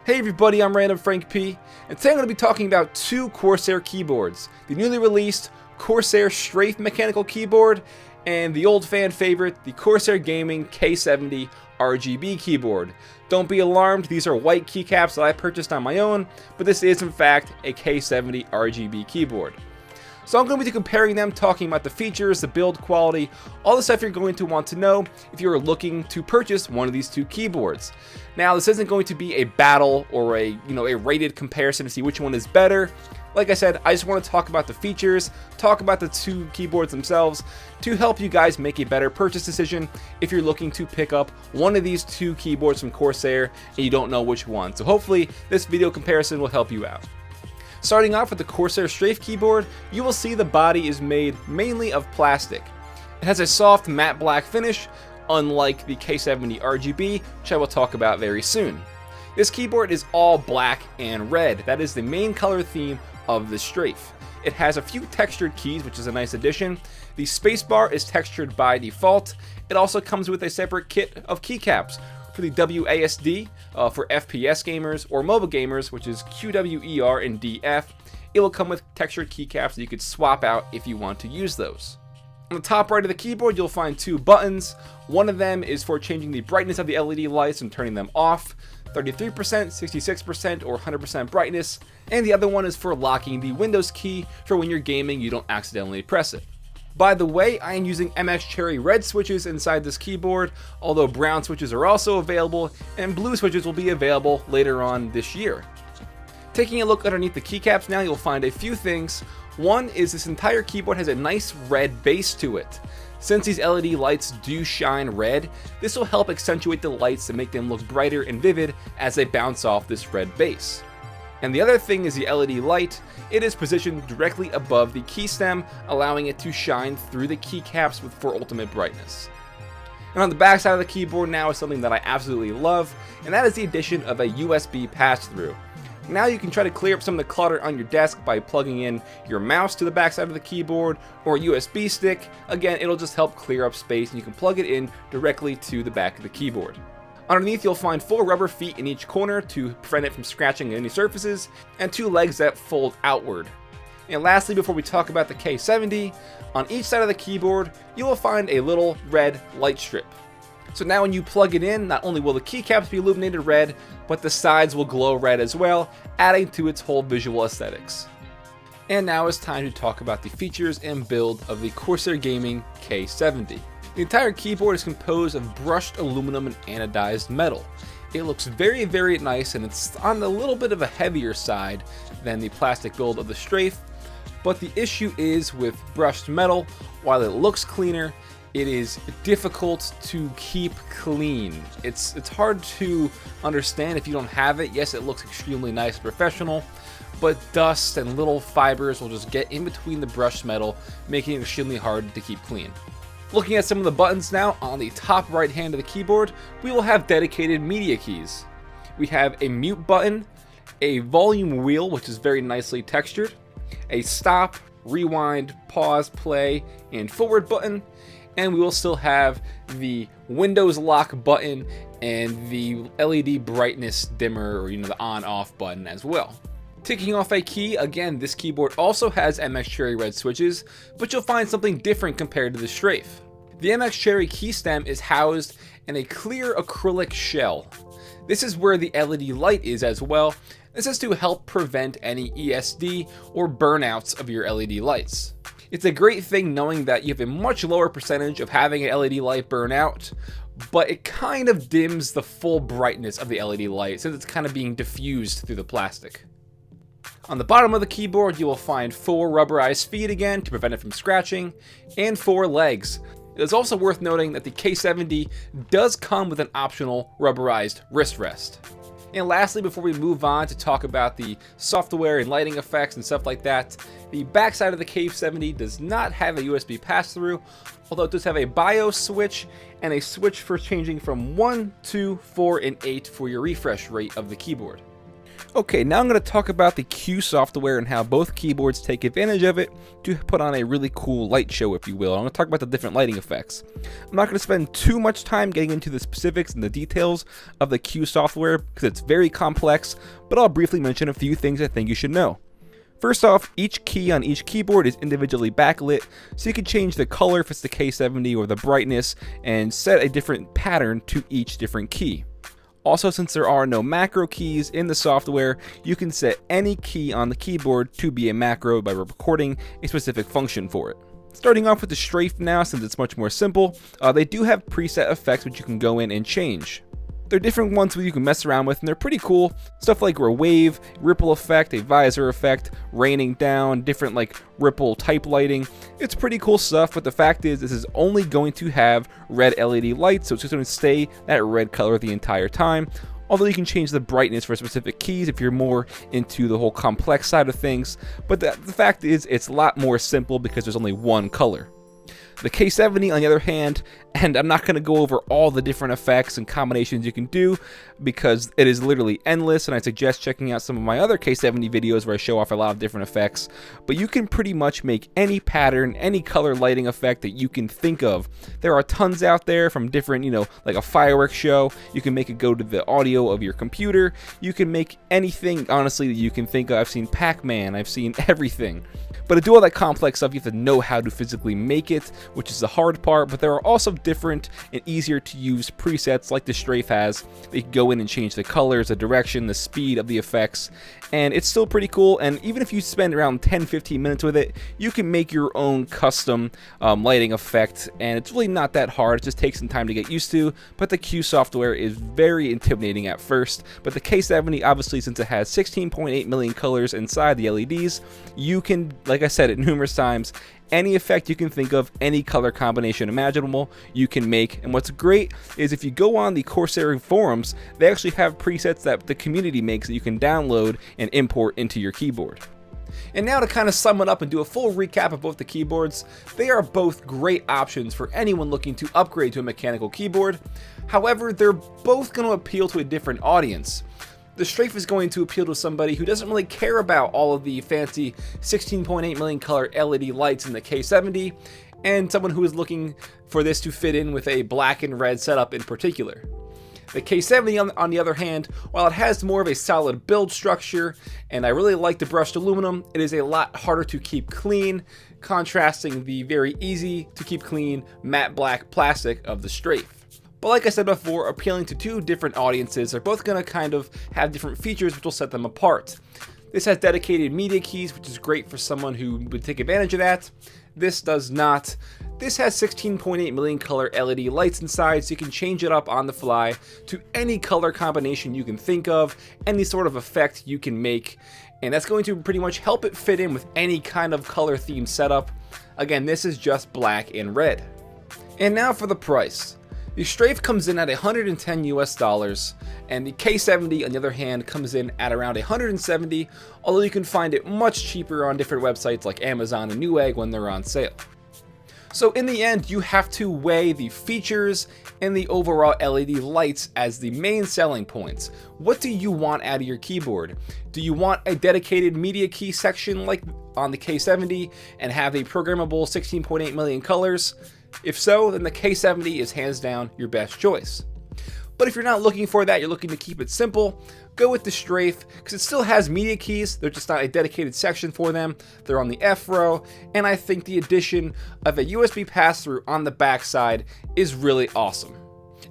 Hey everybody, I'm Random Frank P, and today I'm going to be talking about two Corsair keyboards. The newly released Corsair Strafe mechanical keyboard, and the old fan favorite, the Corsair Gaming K70 RGB keyboard. Don't be alarmed, these are white keycaps that I purchased on my own, but this is in fact a K70 RGB keyboard. So I'm going to be comparing them, talking about the features, the build quality, all the stuff you're going to want to know if you're looking to purchase one of these two keyboards. Now, this isn't going to be a battle or a rated comparison to see which one is better. Like I said, I just want to talk about the features, talk about the two keyboards themselves to help you guys make a better purchase decision if you're looking to pick up one of these two keyboards from Corsair and you don't know which one. So hopefully this video comparison will help you out. Starting off with the Corsair Strafe keyboard, you will see the body is made mainly of plastic. It has a soft matte black finish, unlike the K70 RGB, which I will talk about very soon. This keyboard is all black and red. That is the main color theme of the Strafe. It has a few textured keys, which is a nice addition. The spacebar is textured by default. It also comes with a separate kit of keycaps for the WASD, for FPS gamers, or mobile gamers, which is QWER and DF. It will come with textured keycaps that you could swap out if you want to use those. On the top right of the keyboard, you'll find two buttons. One of them is for changing the brightness of the LED lights and turning them off, 33%, 66%, or 100% brightness, and the other one is for locking the Windows key for when you're gaming you don't accidentally press it. By the way, I am using MX Cherry red switches inside this keyboard, although brown switches are also available, and blue switches will be available later on this year. Taking a look underneath the keycaps now, you'll find a few things. One is this entire keyboard has a nice red base to it. Since these LED lights do shine red, this will help accentuate the lights and make them look brighter and vivid as they bounce off this red base. And the other thing is the LED light. It is positioned directly above the key stem, allowing it to shine through the keycaps for ultimate brightness. And on the back side of the keyboard now is something that I absolutely love, and that is the addition of a USB pass-through. Now you can try to clear up some of the clutter on your desk by plugging in your mouse to the back side of the keyboard or a USB stick. Again, it'll just help clear up space, and you can plug it in directly to the back of the keyboard. Underneath, you'll find 4 rubber feet in each corner to prevent it from scratching any surfaces, and 2 legs that fold outward. And lastly, before we talk about the K70, on each side of the keyboard, you will find a little red light strip. So now when you plug it in, not only will the keycaps be illuminated red, but the sides will glow red as well, adding to its whole visual aesthetics. And now it's time to talk about the features and build of the Corsair Gaming K70. The entire keyboard is composed of brushed aluminum and anodized metal. It looks very, very nice, and it's on a little bit of a heavier side than the plastic build of the Strafe, but the issue is with brushed metal, while it looks cleaner, it is difficult to keep clean. It's hard to understand if you don't have it. Yes, it looks extremely nice and professional, but dust and little fibers will just get in between the brushed metal, making it extremely hard to keep clean. Looking at some of the buttons now, on the top right hand of the keyboard, we will have dedicated media keys. We have a mute button, a volume wheel, which is very nicely textured, a stop, rewind, pause, play, and forward button, and we will still have the Windows lock button and the LED brightness dimmer, or the on-off button as well. Ticking off a key, again, this keyboard also has MX Cherry red switches, but you'll find something different compared to the Strafe. The MX Cherry key stem is housed in a clear acrylic shell. This is where the LED light is as well. This is to help prevent any ESD or burnouts of your LED lights. It's a great thing knowing that you have a much lower percentage of having an LED light burn out, but it kind of dims the full brightness of the LED light since it's kind of being diffused through the plastic. On the bottom of the keyboard, you will find 4 rubberized feet again to prevent it from scratching, and 4 legs. It is also worth noting that the K70 does come with an optional rubberized wrist rest. And lastly, before we move on to talk about the software and lighting effects and stuff like that, the backside of the K70 does not have a USB pass-through, although it does have a BIOS switch and a switch for changing from 1, 2, 4, and 8 for your refresh rate of the keyboard. Okay, now I'm going to talk about the Q software and how both keyboards take advantage of it to put on a really cool light show, if you will. I'm going to talk about the different lighting effects. I'm not going to spend too much time getting into the specifics and the details of the Q software because it's very complex, but I'll briefly mention a few things I think you should know. First off, each key on each keyboard is individually backlit, so you can change the color if it's the K70 or the brightness and set a different pattern to each different key. Also, since there are no macro keys in the software, you can set any key on the keyboard to be a macro by recording a specific function for it. Starting off with the strafe now, since it's much more simple, they do have preset effects which you can go in and change. They're different ones that you can mess around with, and they're pretty cool. Stuff like a wave, ripple effect, a visor effect, raining down, different like ripple type lighting. It's pretty cool stuff, but the fact is this is only going to have red LED lights, so it's just going to stay that red color the entire time. Although you can change the brightness for specific keys if you're more into the whole complex side of things. But the fact is it's a lot more simple because there's only one color. The K70, on the other hand, and I'm not going to go over all the different effects and combinations you can do because it is literally endless, and I suggest checking out some of my other K70 videos where I show off a lot of different effects, but you can pretty much make any pattern, any color lighting effect that you can think of. There are tons out there from different, like a fireworks show. You can make it go to the audio of your computer. You can make anything, honestly, that you can think of. I've seen Pac-Man, I've seen everything. But to do all that complex stuff, you have to know how to physically make it, which is the hard part, but there are also different and easier to use presets like the strafe has. That you can go in and change the colors, the direction, the speed of the effects, and it's still pretty cool. And even if you spend around 10-15 minutes with it, you can make your own custom lighting effect, and it's really not that hard. It just takes some time to get used to, but the Q software is very intimidating at first. But the K70, obviously, since it has 16.8 million colors inside the LEDs, you can, like I said it numerous times, any effect you can think of, any color combination imaginable, you can make. And what's great is if you go on the Corsair forums, they actually have presets that the community makes that you can download and import into your keyboard. And now to kind of sum it up and do a full recap of both the keyboards, they are both great options for anyone looking to upgrade to a mechanical keyboard. However, they're both going to appeal to a different audience. The strafe is going to appeal to somebody who doesn't really care about all of the fancy 16.8 million color LED lights in the K70, and someone who is looking for this to fit in with a black and red setup in particular. The K70, on the other hand, while it has more of a solid build structure, and I really like the brushed aluminum, it is a lot harder to keep clean, contrasting the very easy to keep clean matte black plastic of the strafe. But like I said before, appealing to two different audiences, they're both going to kind of have different features which will set them apart. This has dedicated media keys, which is great for someone who would take advantage of that. This does not. This has 16.8 million color LED lights inside, so you can change it up on the fly to any color combination you can think of, any sort of effect you can make, and that's going to pretty much help it fit in with any kind of color theme setup. Again, this is just black and red. And now for the price. The strafe comes in at $110 US, and the K70 on the other hand comes in at around $170, although you can find it much cheaper on different websites like Amazon and Newegg when they're on sale. So in the end, you have to weigh the features and the overall LED lights as the main selling points. What do you want out of your keyboard? Do you want a dedicated media key section like on the K70 and have a programmable 16.8 million colors? If so, then the K70 is hands down your best choice. But if you're not looking for that, you're looking to keep it simple, go with the strafe, because it still has media keys. They're just not a dedicated section for them. They're on the F row, and I think the addition of a USB pass-through on the backside is really awesome.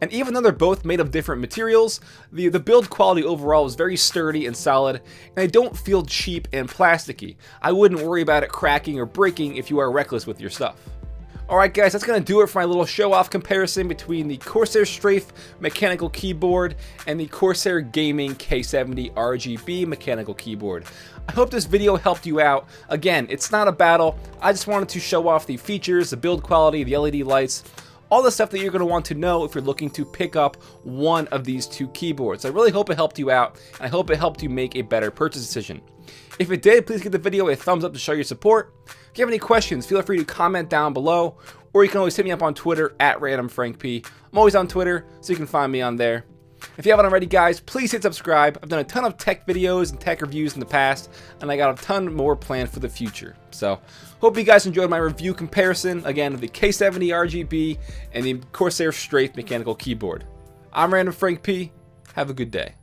And even though they're both made of different materials, the build quality overall is very sturdy and solid, and they don't feel cheap and plasticky. I wouldn't worry about it cracking or breaking if you are reckless with your stuff. Alright guys, that's going to do it for my little show-off comparison between the Corsair Strafe mechanical keyboard and the Corsair Gaming K70 RGB mechanical keyboard. I hope this video helped you out. Again, it's not a battle. I just wanted to show off the features, the build quality, the LED lights, all the stuff that you're going to want to know if you're looking to pick up one of these two keyboards. I really hope it helped you out, and I hope it helped you make a better purchase decision. If it did, please give the video a thumbs up to show your support. If you have any questions, feel free to comment down below, or you can always hit me up on Twitter at RandomFrankP. I'm always on Twitter, so you can find me on there. If you haven't already, guys, please hit subscribe. I've done a ton of tech videos and tech reviews in the past, and I got a ton more planned for the future. So, hope you guys enjoyed my review comparison, again, of the K70 RGB and the Corsair Strafe mechanical keyboard. I'm Random Frank P. Have a good day.